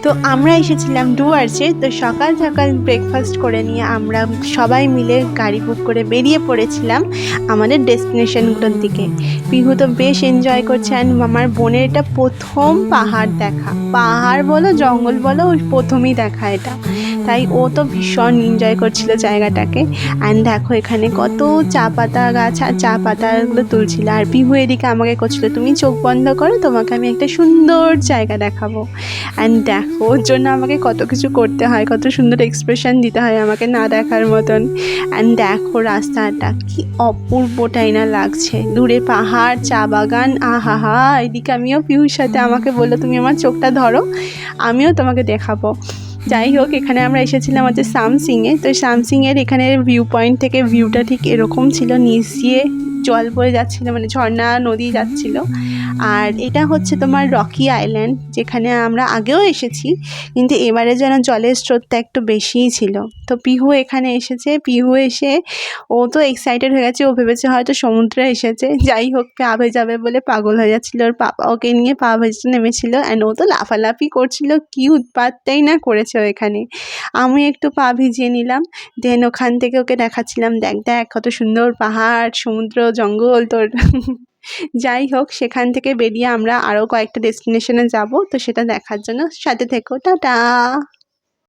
তো আমরা এসেছিলাম ডুয়ার্সে। তো সকাল সকাল ব্রেকফাস্ট করে নিয়ে আমরা সবাই মিলে গাড়ি বুক করে বেরিয়ে পড়েছিলাম আমাদের ডেস্টিনেশনগুলোর দিকে। পিহু তো বেশ এনজয় করছে, অ্যান্ড আমার বোনের এটা প্রথম পাহাড় দেখা, পাহাড় বলো জঙ্গল বলো ওই প্রথমই দেখা এটা, তাই ও তো ভীষণ এনজয় করছিল জায়গাটাকে। অ্যান্ড দেখো এখানে কত চা পাতা গাছ আর চা পাতাগুলো তুলছিল, আর পিহু এদিকে আমাকে করছিল তুমি চোখ বন্ধ করো, তোমাকে আমি একটা সুন্দর জায়গা দেখাবো। অ্যান্ড দেখো ওর জন্য আমাকে কত কিছু করতে হয়, কত সুন্দর এক্সপ্রেশন দিতে হয় আমাকে না দেখার মতন। অ্যান্ড দেখো রাস্তাটা কি অপূর্বটাই না লাগছে, দূরে পাহাড়, চা বাগান, আহা, এদিকে আমিও পিহুর সাথে আমাকে বললো তুমি আমার চোখটা ধরো, আমিও তোমাকে দেখাবো। যাই হোক, এখানে আমরা এসেছিলাম হচ্ছে সামসিংয়ে। তো সামসিংয়ের এখানে ভিউ পয়েন্ট থেকে ভিউটা ঠিক এরকম ছিল, নিচ দিয়ে জল বয়ে যাচ্ছিল, মানে ঝর্ণা নদী যাচ্ছিল। আর এটা হচ্ছে তোমার রকি আইল্যান্ড, যেখানে আমরা আগেও এসেছি, কিন্তু এবারে যেন জলের স্রোতটা একটু বেশিই ছিল। তো পিহু এখানে এসেছে, পিহু এসে ও তো এক্সাইটেড হয়ে গেছে, ও ভেবেছে হয়তো সমুদ্রে এসেছে। যাই হোক, পা ভেজাবে বলে পাগল হয়ে যাচ্ছিলো, ওর পাপা ওকে নিয়ে পা ভেজতে নেমেছিল, অ্যান্ড ও তো লাফালাফি করছিল, কি উৎপাতটাই না করেছে ও এখানে। আমি একটু পা ভিজিয়ে নিলাম, দেন ওখান থেকে ওকে দেখাচ্ছিলাম দেখ দেখ কত সুন্দর পাহাড়, সমুদ্র, জঙ্গল তোর। যাই হোক, সেখান থেকে বেরিয়ে আমরা আরও কয়েকটা ডেস্টিনেশনে যাব, তো সেটা দেখার জন্য সাথে থেকো, টাটা।